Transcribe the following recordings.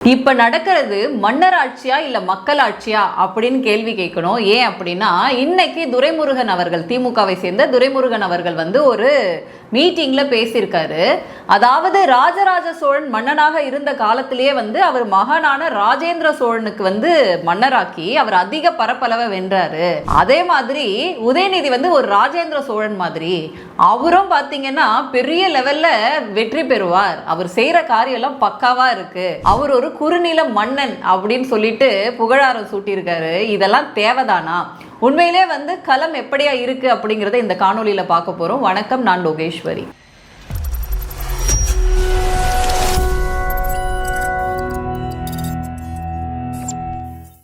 இப்ப நடக்கிறது மன்னர் ஆட்சியா இல்ல மக்கள் ஆட்சியா அப்படின்னு கேள்வி கேட்கணும். ஏன் அப்படின்னா, இன்னைக்கு துரைமுருகன் அவர்கள், திமுகவை சேர்ந்த துரைமுருகன் அவர்கள் ஒரு மீட்டிங்ல பேசியிருக்காரு. அதாவது ராஜராஜ சோழன் மன்னனாக இருந்த காலத்திலேயே அவர் மகனான ராஜேந்திர சோழனுக்கு மன்னராக்கி அவர் அதிக பரப்பளவை வென்றாரு. அதே மாதிரி உதயநிதி ஒரு ராஜேந்திர சோழன் மாதிரி அவரும் பாத்தீங்கன்னா பெரிய லெவல்ல வெற்றி பெறுவார். அவர் செய்யற காரியம் எல்லாம் பக்காவா இருக்கு, அவர் ஒரு குறுநில மன்னன் அப்படின்னு சொல்லிட்டு புகழாரம் சூட்டியிருக்காரு. இதெல்லாம் தேவைதானா? உண்மையிலே களம் எப்படியா இருக்கு அப்படிங்கறத இந்த காணொலியில பார்க்க போறோம். வணக்கம், நான் லோகேஸ்வரி.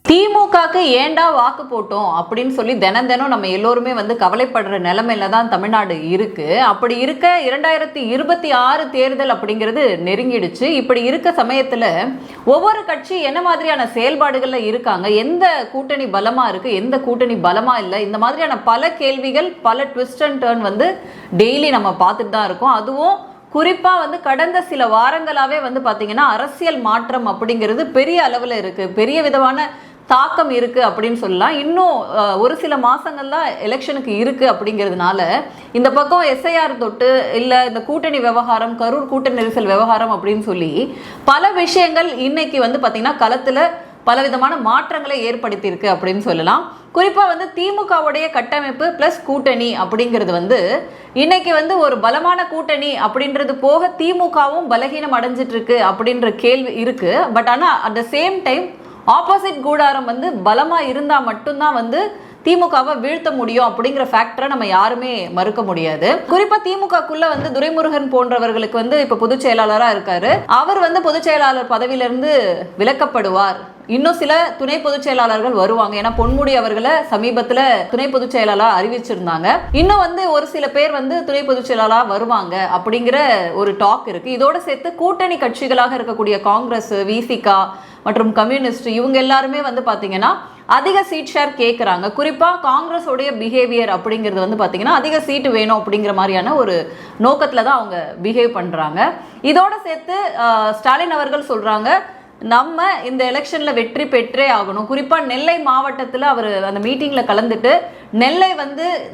திமுகக்கு ஏண்டா வாக்கு போட்டோம் அப்படின்னு சொல்லி தினம் நம்ம எல்லோருமே கவலைப்படுற நிலைமையில தான் தமிழ்நாடு இருக்கு. அப்படி இருக்க 2026 தேர்தல் அப்படிங்கிறது நெருங்கிடுச்சு. இப்படி இருக்க சமயத்துல ஒவ்வொரு கட்சி என்ன மாதிரியான செயல்பாடுகள்ல இருக்காங்க, எந்த கூட்டணி பலமா இருக்கு, எந்த கூட்டணி பலமா இல்லை, இந்த மாதிரியான பல கேள்விகள், பல ட்விஸ்ட் அண்ட் டர்ன் டெய்லி நம்ம பார்த்துட்டு தான் இருக்கோம். அதுவும் குறிப்பா கடந்த சில வாரங்களாவே பாத்தீங்கன்னா அரசியல் மாற்றம் அப்படிங்கிறது பெரிய அளவுல இருக்கு, பெரிய விதமான தாக்கம் இருக்கு அப்படின்னு சொல்லலாம். இன்னும் ஒரு சில மாசங்கள்ல எலெக்ஷனுக்கு இருக்கு அப்படிங்கிறதுனால இந்த பக்கம் SIR தொட்டு இல்ல இந்த கூட்டணி விவகாரம், கரூர் கூட்டணி நெரிசல் விவகாரம் அப்படின்னு சொல்லி பல விஷயங்கள் இன்னைக்கு பாத்தீங்கன்னா களத்துல பலவிதமான மாற்றங்களை ஏற்படுத்தியிருக்கு அப்படின்னு சொல்லலாம். குறிப்பாக திமுகவுடைய கட்டமைப்பு ப்ளஸ் கூட்டணி அப்படிங்கிறது இன்னைக்கு ஒரு பலமான கூட்டணி அப்படின்றது போக திமுகவும் பலகீனம் அடைஞ்சிட்டு இருக்கு அப்படின்ற கேள்வி இருக்கு. பட் ஆனால் at the same time opposite கூடாரம் பலமா இருந்தா மட்டும்தான் திமுகவை வீழ்த்த முடியும் அப்படிங்கிற ஃபேக்டரை நம்ம யாருமே மறுக்க முடியாது. குறிப்பா திமுகக்குள்ள துரைமுருகன் போன்றவர்களுக்கு இப்ப பொதுச் செயலாளரா இருக்காரு. அவர் பொதுச் செயலாளர் பதவியிலிருந்து விலக்கப்படுவார். இன்னும் சில துணை பொதுச் செயலாளர்கள் வருவாங்க. ஏன்னா பொன்முடி அவர்களை சமீபத்துல துணை பொதுச் செயலாளர் அறிவிச்சிருந்தாங்க. இன்னும் ஒரு சில பேர் துணை பொதுச் செயலாளர் வருவாங்க அப்படிங்கிற ஒரு டாக் இருக்கு. இதோட சேர்த்து கூட்டணி கட்சிகளாக இருக்கக்கூடிய காங்கிரஸ், விசிகா மற்றும் கம்யூனிஸ்ட் இவங்க எல்லாருமே பாத்தீங்கன்னா அதிக சீட் ஷேர் கேட்குறாங்க. குறிப்பாக காங்கிரஸ் உடைய பிஹேவியர் அப்படிங்கிறது பாத்தீங்கன்னா அதிக சீட்டு வேணும் அப்படிங்கிற மாதிரியான ஒரு நோக்கத்தில் தான் அவங்க பிஹேவ் பண்ணுறாங்க. இதோட சேர்த்து ஸ்டாலின் அவர்கள் சொல்கிறாங்க, நம்ம இந்த எலெக்ஷன்ல வெற்றி பெற்றே ஆகணும். குறிப்பா நெல்லை மாவட்டத்தில் அவர் அந்த மீட்டிங்ல கலந்துட்டு நெல்லை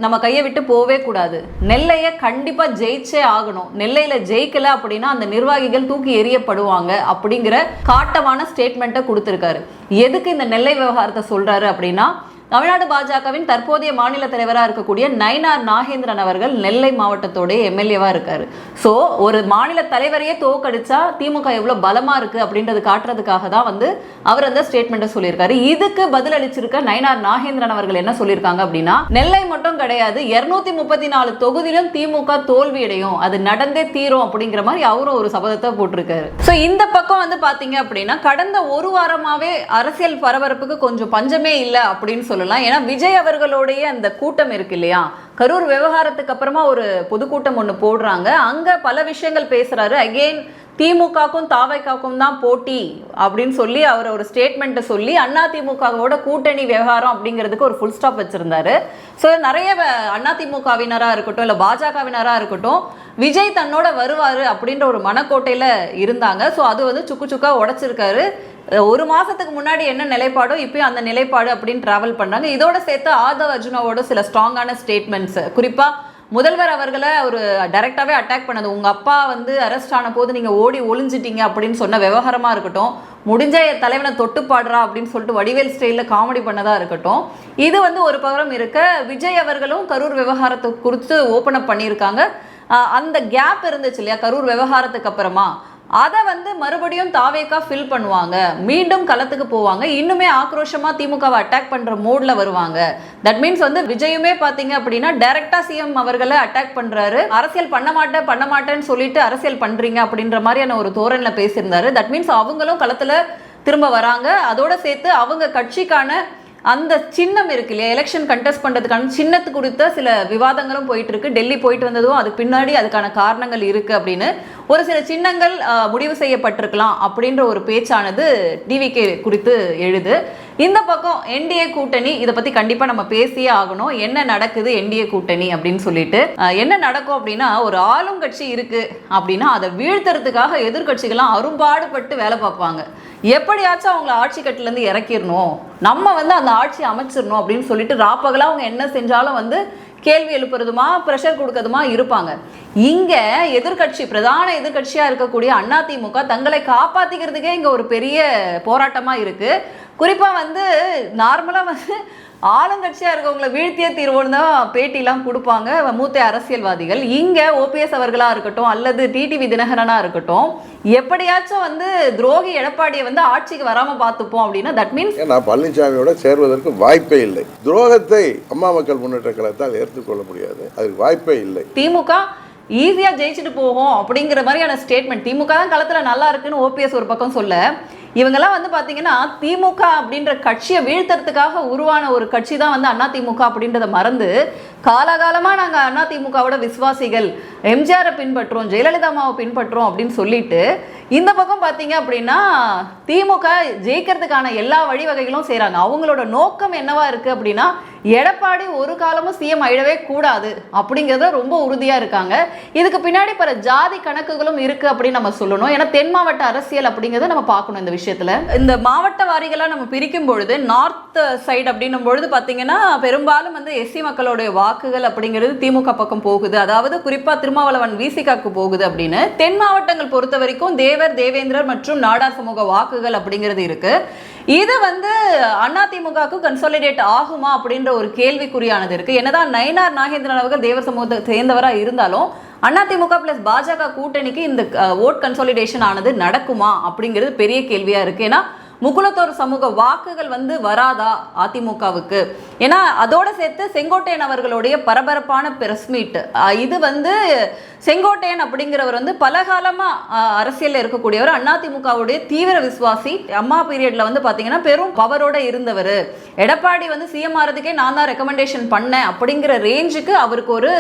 நம்ம கையை விட்டு போவே கூடாது, நெல்லையை கண்டிப்பா ஜெயிச்சே ஆகணும், நெல்லையில ஜெயிக்கல அப்படின்னா அந்த நிர்வாகிகள் தூக்கி எறியப்படுவாங்க அப்படிங்கிற காட்டமான ஸ்டேட்மெண்ட்டை கொடுத்திருக்காரு. எதுக்கு இந்த நெல்லை விவகாரத்தை சொல்றாரு அப்படின்னா, தமிழ்நாடு பாஜகவின் தற்போதைய மாநில தலைவராக இருக்கக்கூடிய நயினார் நாகேந்திரன் அவர்கள் நெல்லை மாவட்டத்தோடைய எம்எல்ஏவா இருக்காரு. ஸோ ஒரு மாநில தலைவரையே தோக்கடிச்சா திமுக எவ்வளவு பலமா இருக்கு அப்படின்றது காட்டுறதுக்காக தான் அவர் அந்த ஸ்டேட்மெண்ட்டை சொல்லியிருக்காரு. இதுக்கு பதில் அளிச்சிருக்க நயினார் நாகேந்திரன் அவர்கள் என்ன சொல்லியிருக்காங்க அப்படின்னா, நெல்லை மட்டும் கிடையாது 234 தொகுதியிலும் திமுக தோல்வி அடையும், அது நடந்தே தீரும் அப்படிங்கிற மாதிரி அவரும் ஒரு சபதத்தை போட்டிருக்காரு. ஸோ இந்த பக்கம் பாத்தீங்க அப்படின்னா கடந்த ஒரு வாரமாவே அரசியல் பரபரப்புக்கு கொஞ்சம் பஞ்சமே இல்லை அப்படின்னு சொல்லலாம். ஏன்னா விஜய் அவர்களுடைய அந்த கூட்டம் இருக்கு இல்லையா, கரூர் விவகாரத்துக்கு அப்புறமா ஒரு பொதுக்கூட்டம் ஒன்று போடுறாங்க. அங்க பல விஷயங்கள் பேசுறாரு. அகெயின் திமுகக்கும் தாவைக்காக்கும் தான் போட்டி அப்படின்னு சொல்லி அவர் ஒரு ஸ்டேட்மெண்ட்டை சொல்லி அதிமுகவோட கூட்டணி விவகாரம் அப்படிங்கிறதுக்கு ஒரு ஃபுல் ஸ்டாப் வச்சிருந்தாரு. ஸோ நிறைய அதிமுகவினராக இருக்கட்டும் இல்லை பாஜகவினராக இருக்கட்டும் விஜய் தன்னோட வருவார் அப்படின்ற ஒரு மனக்கோட்டையில் இருந்தாங்க. ஸோ அது சுக்கு சுக்கா உடைச்சிருக்காரு. ஒரு மாசத்துக்கு முன்னாடி என்ன நிலைப்பாடோ இப்பயும் அந்த நிலைப்பாடு அப்படின்னு டிராவல் பண்றாங்க. இதோட சேர்த்து ஆதவ் அர்ஜுனாவோட சில ஸ்ட்ராங்கான ஸ்டேட்மெண்ட்ஸ், குறிப்பா முதல்வர் அவர்களை ஒரு டைரக்டாவே அட்டாக் பண்ணது, உங்க அப்பா அரெஸ்ட் ஆன போது நீங்க ஓடி ஒளிஞ்சிட்டீங்க அப்படின்னு சொன்ன விவகாரமா இருக்கட்டும், முடிஞ்ச தலைவனை தொட்டு பாடுறா அப்படின்னு சொல்லிட்டு வடிவேல் ஸ்டைலில் காமெடி பண்ணதா இருக்கட்டும், இது ஒரு பக்கம் இருக்க விஜய் அவர்களும் கரூர் விவகாரத்தை குறித்து ஓப்பன் அப் பண்ணியிருக்காங்க. அந்த கேப் இருந்துச்சு இல்லையா கரூர் விவகாரத்துக்கு அப்புறமா, அதை மறுபடியும் தாவேக்கா ஃபில் பண்ணுவாங்க, மீண்டும் களத்துக்கு போவாங்க, இன்னுமே ஆக்ரோஷமா திமுகவை அட்டாக் பண்ற மோட்ல வருவாங்க. தட் மீன்ஸ் விஜயுமே பாத்தீங்க அப்படின்னா டைரக்டா சிஎம் அவர்களை அட்டாக் பண்றாரு. அரசியல் பண்ண மாட்டேன்னு சொல்லிட்டு அரசியல் பண்றீங்க அப்படின்ற மாதிரியான ஒரு தோரன்ல பேசியிருந்தாரு. தட் மீன்ஸ் அவங்களும் களத்துல திரும்ப வராங்க. அதோட சேர்த்து அவங்க கட்சிக்கான அந்த சின்னம் இருக்கு இல்லையா, எலெக்ஷன் கண்டெஸ்ட் பண்றதுக்கான சின்னத்து குறித்த சில விவாதங்களும் போயிட்டு இருக்கு. டெல்லி போயிட்டு வந்ததும் அதுக்கு பின்னாடி அதுக்கான காரணங்கள் இருக்கு அப்படின்னு ஒரு சில சின்னங்கள் முடிவு செய்யப்பட்டிருக்கலாம் அப்படின்ற ஒரு பேச்சானது டிவிகே குறித்து எழுது. இந்த பக்கம் என்டிஏ கூட்டணி, இதை பத்தி கண்டிப்பா நம்ம பேசியே ஆகணும். என்ன நடக்குது என்டிஏ கூட்டணி அப்படின்னு சொல்லிட்டு, என்ன நடக்கும் அப்படின்னா, ஒரு ஆளும் கட்சி இருக்கு அப்படின்னா அதை வீழ்த்துறதுக்காக எதிர்கட்சிகள்லாம் அரும்பாடுபட்டு வேலை பார்ப்பாங்க. எப்படியாச்சும் அவங்கள ஆட்சி கட்டிலேருந்து இறக்கிடணும், நம்ம வந்து அந்த ஆட்சி அமைச்சிடணும் அப்படின்னு சொல்லிட்டு ராப்பகலா அவங்க என்ன செஞ்சாலும் வந்து கேள்வி எழுப்புறதுமா ப்ரெஷர் கொடுக்கறதுமா இருப்பாங்க. இங்க எதிர்கட்சி, பிரதான எதிர்கட்சியா இருக்கக்கூடிய அதிமுக தங்களை காப்பாத்திக்கிறதுக்கே இங்க ஒரு பெரிய போராட்டமா இருக்கு. குறிப்பா வந்து நார்மலா வந்து ஆளுங்கட்சியா இருக்கவங்களை வீழ்த்தியே தீர்வோன்னு தான் பேட்டிலாம் கொடுப்பாங்க மூத்த அரசியல்வாதிகள். இங்க ஓபிஎஸ் அவர்களா இருக்கட்டும் அல்லது டிடிவி தினகரனா இருக்கட்டும், எப்படியாச்சும் வந்து துரோகி எடப்பாடியை வந்து ஆட்சிக்கு வராம பார்த்துப்போம் அப்படின்னா தட் மீன்ஸ் நான் பழனிசாமியோட சேர்வதற்கு வாய்ப்பே இல்லை. துரோகத்தை அம்மா மக்கள் முன்னேற்ற கழகத்தால் ஏற்றுக்கொள்ள முடியாது, அதுக்கு வாய்ப்பே இல்லை. திமுக ஈஸியா ஜெயிச்சுட்டு போகும் அப்படிங்கிற மாதிரியான ஸ்டேட்மெண்ட். திமுக தான் களத்துல நல்லா இருக்குன்னு ஓபிஎஸ் ஒரு பக்கம் சொல்ல, இவங்கெல்லாம் வந்து பாத்தீங்கன்னா திமுக அப்படின்ற கட்சியை வீழ்த்துறதுக்காக உருவான ஒரு கட்சி தான் வந்து அதிமுக அப்படின்றத மறந்து காலகாலமா நாங்க அதிமுகவோட விசுவாசிகள், எம்ஜிஆரை பின்பற்றோம், ஜெயலலிதா அம்மாவை பின்பற்றோம் அப்படின்னு சொல்லிட்டு இந்த பக்கம் பாத்தீங்க அப்படின்னா திமுக ஜெயிக்கிறதுக்கான எல்லா வழிவகைகளும் செய்யறாங்க. அவங்களோட நோக்கம் என்னவா இருக்கு அப்படின்னா எடப்பாடி ஒரு காலமும் சிஎம் ஆயிடவே கூடாது அப்படிங்கிறத ரொம்ப உறுதியா இருக்காங்க. இதுக்கு பின்னாடி பல ஜாதி கணக்குகளும் இருக்கு அப்படின்னு நம்ம சொல்லணும். ஏன்னா தென் மாவட்ட அரசியல் அப்படிங்கிறத நம்ம பார்க்கணும். இந்த விஷயத்துல இந்த மாவட்ட வாரிகளா நம்ம பிரிக்கும் பொழுது நார்த் சைடு அப்படின்னும் பொழுது பாத்தீங்கன்னா பெரும்பாலும் வந்து எஸ்சி மக்களுடைய வாக்குகள் அப்படிங்கிறது திமுக பக்கம் போகுது, அதாவது குறிப்பா திருமாவளவன் விசிகாக்கு போகுது அப்படின்னு. தென் மாவட்டங்கள் பொறுத்த வரைக்கும் தேவர், தேவேந்திரர் மற்றும் நாடார் சமூக வாக்குகள் அப்படிங்கிறது இருக்கு. இது வந்து அதிமுகவுக்கு கன்சாலிடேட் ஆகுமா அப்படின்ற ஒரு கேள்விக்குறியானது இருக்கு. என்னதான் நயினார் நாகேந்திரன் அவர்கள் தேவர் சமூகத்தை சேர்ந்தவராக இருந்தாலும் அதிமுக பிளஸ் பாஜக கூட்டணிக்கு இந்த ஓட் கன்சாலிடேஷன் ஆனது நடக்குமா அப்படிங்கிறது பெரிய கேள்வியா இருக்கு. ஏன்னா முக்குளத்தோர் சமூக வாக்குகள் வந்து வராதா அதிமுகவுக்கு? ஏன்னா அதோட சேர்த்து செங்கோட்டையன் அவர்களுடைய பரபரப்பான பிரஸ் மீட், இது வந்து செங்கோட்டையன் அப்படிங்கிறவர் வந்து பலகாலமா அரசியல்ல இருக்கக்கூடியவர், அதிமுகவுடைய தீவிர விசுவாசி. அம்மா பீரியட்ல வந்து பாத்தீங்கன்னா பெரும் பவரோட இருந்தவர். எடப்பாடி வந்து சிஎம் ஆறதுக்கே நான் தான் ரெக்கமெண்டேஷன் பண்ணேன் அப்படிங்கிற ரேஞ்சுக்கு அவருக்கு ஒரு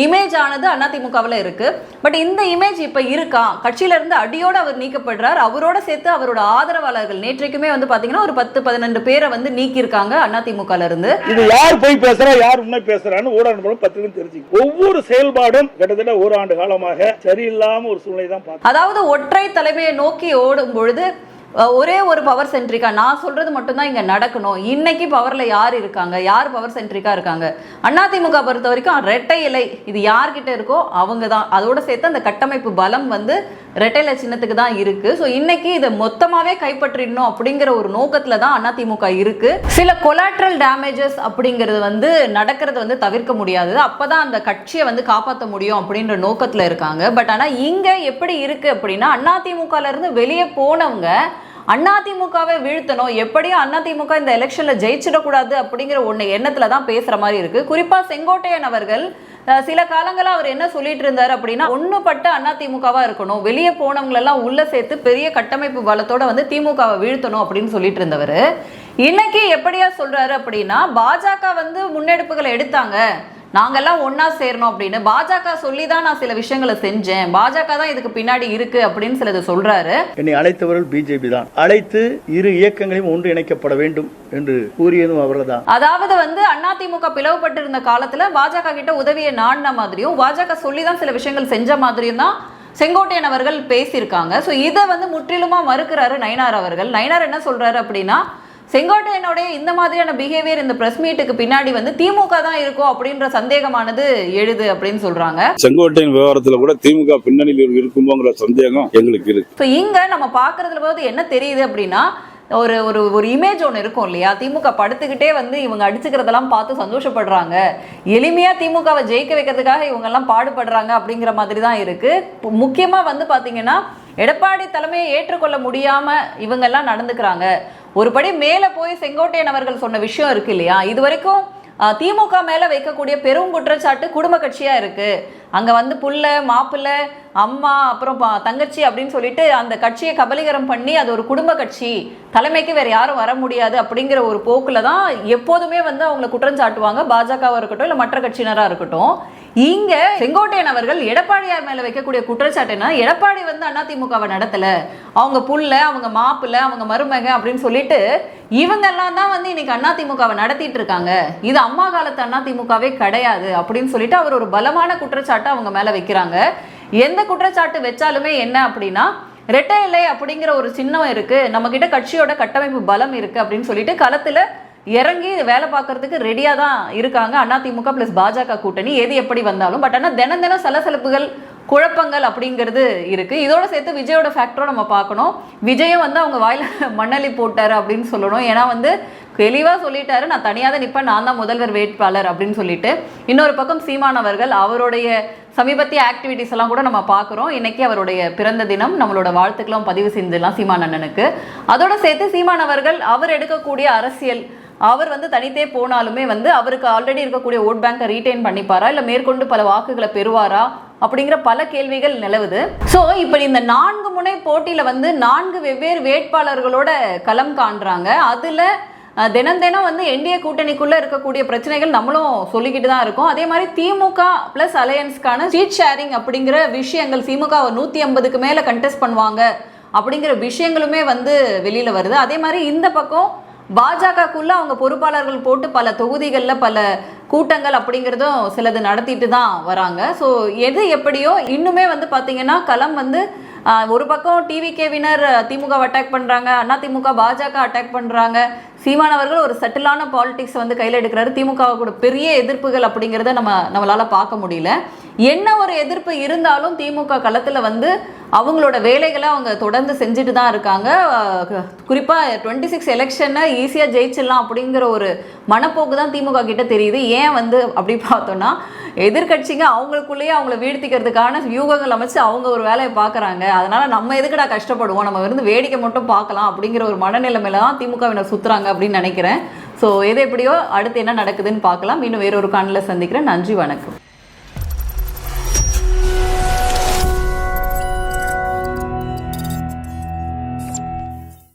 இமேஜ் ஆனது அதிமுகவில் இருக்கு. பட் இந்த இமேஜ் இப்ப இருக்கா? கட்சியில இருந்து அடியோட அவர் நீக்கப்படுறார். அவரோட சேர்த்து அவரோட ஆதரவாளர்கள் நேற்றைக்குமே வந்து பாத்தீங்கன்னா ஒரு 10-12 பேரை வந்து நீக்கி இருக்காங்க அதிமுகல இருந்து. இது யார் போய் பேசுறா, யார் உண்மை பேசுறான்னு ஊடகம் மூலம் பத்திரிகை தெரிஞ்சு ஒவ்வொரு செயல்பாடும் கிட்டத்தட்ட ஒரு ஆண்டு காலமாக சரியில்லாம ஒரு சூழ்நிலை தான் பார்த்து, அதாவது ஒற்றை தலைமையை நோக்கி ஓடும் பொழுது ஒரே ஒரு பவர் சென்ட்ரிக்கா நான் சொல்றது மட்டும்தான் இங்க நடக்கணும். இன்னைக்கு பவர்ல யார் இருக்காங்க, யார் பவர் சென்ட்ரிக்கா இருக்காங்க? அதிமுக பொறுத்த வரைக்கும் ரெட்டை இலை இது யார்கிட்ட இருக்கோ அவங்க தான். அதோட சேர்த்து அந்த கட்டமைப்பு பலம் வந்து ரெட்டை இலை சின்னத்துக்கு தான் இருக்கு. ஸோ இன்னைக்கு இதை மொத்தமாவே கைப்பற்றிடணும் அப்படிங்கிற ஒரு நோக்கத்துல தான் அதிமுக இருக்கு. சில கொலாட்ரல் டேமேஜஸ் அப்படிங்கிறது வந்து நடக்கிறது வந்து தவிர்க்க முடியாது. அப்பதான் அந்த கட்சியை வந்து காப்பாற்ற முடியும் அப்படின்ற நோக்கத்துல இருக்காங்க. பட் ஆனா இங்க எப்படி இருக்கு அப்படின்னா அதிமுகல இருந்து வெளியே போனவங்க அதிமுகவை வீழ்த்தணும், எப்படியும் அதிமுக இந்த எலெக்ஷன்ல ஜெயிச்சிடக்கூடாது அப்படிங்கிற ஒன்று எண்ணத்துல தான் பேசுற மாதிரி இருக்கு. குறிப்பா செங்கோட்டையன் அவர்கள் சில காலங்களா அவர் என்ன சொல்லிட்டு இருந்தாரு அப்படின்னா ஒண்ணுபட்ட அதிமுகவா இருக்கணும், வெளியே போனவங்களெல்லாம் உள்ள சேர்த்து பெரிய கட்டமைப்பு பலத்தோட வந்து திமுகவை வீழ்த்தணும் அப்படின்னு சொல்லிட்டு இருந்தவர் இன்னைக்கு எப்படியா சொல்றாரு அப்படின்னா பாஜக வந்து முன்னெடுப்புகளை எடுத்தாங்க, நாங்கெல்லாம் ஒன்னா சேரணும் அப்படின்னு. பாஜக சொல்லிதான் நான் சில விஷயங்களை செஞ்சேன், பாஜக தான் இதுக்கு பின்னாடி இருக்கு அப்படின்னு சிலது சொல்றாரு. என்னை அழைத்தவர்கள் பிஜேபி தான், அழைத்து இரு இயக்கங்களையும் ஒன்று இணைக்கப்பட வேண்டும் என்று கூறியதும் அவர்கள் தான். அதாவது வந்து அதிமுக பிளவுபட்டு இருந்த காலத்துல பாஜக கிட்ட உதவியை நாடின மாதிரியும் பாஜக சொல்லிதான் சில விஷயங்கள் செஞ்ச மாதிரியும் தான் செங்கோட்டையன் அவர்கள் பேசியிருக்காங்க. ஸோ இதை வந்து முற்றிலுமா மறுக்கிறாரு நயினார் அவர்கள். நயினார் என்ன சொல்றாரு அப்படின்னா செங்கோட்டையனுடைய இந்த மாதிரியான பிஹேவியர் இந்த பிரஸ் மீட்டுக்கு பின்னாடி வந்து திமுக தான் இருக்கும் அப்படின்ற சந்தேகமானது எழுது அப்படின்னு சொல்றாங்க. செங்கோட்டையன் விவகாரத்துல கூட திமுக பின்னணியில் இருக்குமோங்கிற சந்தேகம் எங்களுக்கு இருக்கு. இங்க நம்ம பாக்குறதுல போது என்ன தெரியுது அப்படின்னா ஒரு ஒரு ஒரு இமேஜ் ஒன்று இருக்கும் இல்லையா, திமுக படுத்துக்கிட்டே வந்து இவங்க அடிச்சுக்கிறதெல்லாம் பார்த்து சந்தோஷப்படுறாங்க, எளிமையா திமுகவை ஜெயிக்க வைக்கிறதுக்காக இவங்கெல்லாம் பாடுபடுறாங்க அப்படிங்கிற மாதிரி தான் இருக்கு. முக்கியமா வந்து பாத்தீங்கன்னா எடப்பாடி தலைமையை ஏற்றுக்கொள்ள முடியாம இவங்கெல்லாம் நடந்துக்கிறாங்க. ஒரு படி மேல போய் செங்கோட்டையன் அவர்கள் சொன்ன விஷயம் இருக்கு இல்லையா, இது வரைக்கும் திமுக மேல வைக்கக்கூடிய பெரும் குற்றச்சாட்டு குடும்ப கட்சியா இருக்கு, அங்க வந்து புள்ள மாப்பிள்ளை அம்மா அப்புறம் தங்கச்சி அப்படின்னு சொல்லிட்டு அந்த கட்சியை கபலீகரம் பண்ணி அது ஒரு குடும்ப கட்சி, தலைமைக்கு வேற யாரும் வர முடியாது அப்படிங்கிற ஒரு போக்குல தான் எப்போதுமே வந்து அவங்களை குற்றம் சாட்டுவாங்க, பாஜகவா இருக்கட்டும் இல்ல மற்ற கட்சியினரா இருக்கட்டும். இங்க செங்கோட்டையன் அவர்கள் எடப்பாடியார் மேல வைக்கக்கூடிய குற்றச்சாட்டு என்ன, எடப்பாடி வந்து அதிமுகவை நடத்தல, அவங்க புள்ள அவங்க மாப்பிள்ளை அவங்க மருமக அப்படின்னு சொல்லிட்டு இவங்க எல்லாம் தான் வந்து இன்னைக்கு அதிமுகவை நடத்திட்டு இருக்காங்க, இது அம்மா காலத்து அதிமுகவே கிடையாது அப்படின்னு சொல்லிட்டு அவர் ஒரு பலமான குற்றச்சாட்டு அவங்க மேல வைக்கிறாங்க. எந்த குற்றச்சாட்டு வச்சாலுமே என்ன அப்படின்னா ரெட்டை இலை அப்படிங்கிற ஒரு சின்னம் இருக்கு, நம்ம கிட்ட கட்சியோட கட்டமைப்பு பலம் இருக்கு அப்படின்னு சொல்லிட்டு களத்துல இறங்கி வேலை பார்க்கறதுக்கு ரெடியா தான் இருக்காங்க அதிமுக பிளஸ் பாஜக கூட்டணி எது எப்படி வந்தாலும். பட் ஆனால் தினம் தினம் சலசலப்புகள் குழப்பங்கள் அப்படிங்கிறது இருக்கு. இதோட சேர்த்து விஜயோட ஃபேக்டரும் நம்ம பார்க்கணும். விஜயும் வந்து அவங்க வாயில மண்ணலி போட்டாரு அப்படின்னு சொல்லணும். ஏன்னா வந்து தெளிவா சொல்லிட்டாரு, நான் தனியாக தான் நிற்பேன், நான் தான் முதல்வர் வேட்பாளர் அப்படின்னு சொல்லிட்டு. இன்னொரு பக்கம் சீமான் அவர்கள் அவருடைய சமீபத்திய ஆக்டிவிட்டிஸ் எல்லாம் கூட நம்ம பார்க்குறோம். இன்னைக்கு அவருடைய பிறந்த தினம், நம்மளோட வாழ்த்துக்களும் பதிவு செஞ்சிடலாம் சீமான் அண்ணனுக்கு. அதோட சேர்த்து சீமான் அவர்கள் அவர் எடுக்கக்கூடிய அரசியல், அவர் வந்து தனித்தே போனாலுமே வந்து அவருக்கு ஆல்ரெடி இருக்கக்கூடிய ஓட் பேங்கை ரீட்டைன் பண்ணிப்பாரா, இல்லை மேற்கொண்டு பல வாக்குகளை பெறுவாரா அப்படிங்கிற பல கேள்விகள் நிலவுது. ஸோ இப்படி இந்த 4 முனை போட்டியில் வந்து 4 வெவ்வேறு வேட்பாளர்களோட களம் காண்றாங்க. அதில் தினம் தினம் வந்து என்டிஏ கூட்டணிக்குள்ளே இருக்கக்கூடிய பிரச்சனைகள் நம்மளும் சொல்லிக்கிட்டு தான் இருக்கோம். அதே மாதிரி திமுக ப்ளஸ் அலையன்ஸ்க்கான சீட் ஷேரிங் அப்படிங்கிற விஷயங்கள், திமுக 150க்கு மேலே கண்டெஸ்ட் பண்ணுவாங்க அப்படிங்கிற விஷயங்களுமே வந்து வெளியில் வருது. அதே மாதிரி இந்த பக்கம் பாஜகக்குள்ள அவங்க பொறுப்பாளர்கள் போட்டு பல தொகுதிகளில் பல கூட்டங்கள் அப்படிங்கிறதும் சிலது நடத்திட்டு தான் வராங்க. ஸோ எது எப்படியோ இன்னுமே வந்து பார்த்தீங்கன்னா களம் வந்து ஒரு பக்கம் டிவிகேவினர் திமுக அட்டாக் பண்ணுறாங்க, அதிமுக பாஜக அட்டாக் பண்ணுறாங்க. சீமான் அவர்கள் ஒரு சட்டிலான பாலிடிக்ஸ் வந்து கையில் எடுக்கிறாரு. திமுக கூட பெரிய எதிர்ப்புகள் அப்படிங்கிறத நம்மளால் பார்க்க முடியல. என்ன ஒரு எதிர்ப்பு இருந்தாலும் திமுக களத்தில் வந்து அவங்களோட வேலைகளை அவங்க தொடர்ந்து செஞ்சுட்டு தான் இருக்காங்க. குறிப்பாக 26 எலெக்ஷனை ஈஸியாக ஜெயிச்சிடலாம் அப்படிங்கிற ஒரு மனப்போக்கு தான் திமுக கிட்ட தெரியுது. ஏன் வந்து அப்படி பார்த்தோன்னா எதிர்கட்சிங்க அவங்களுக்குள்ளேயே அவங்கள வீழ்த்திக்கிறதுக்கான வியூகங்கள் அமைச்சு அவங்க ஒரு வேலையை பார்க்குறாங்க. அதனால் நம்ம எதுக்குடா கஷ்டப்படுவோம், நம்ம வந்து வேடிக்கை மட்டும் பார்க்கலாம் அப்படிங்கிற ஒரு மனநிலைமையில தான் திமுகவினர் சுற்றுறாங்க அப்படின்னு நினைக்கிறேன். ஸோ எது எப்படியோ அடுத்து என்ன நடக்குதுன்னு பார்க்கலாம். இன்னும் வேறொரு காணொளியில் சந்திக்கிறேன். நன்றி, வணக்கம்.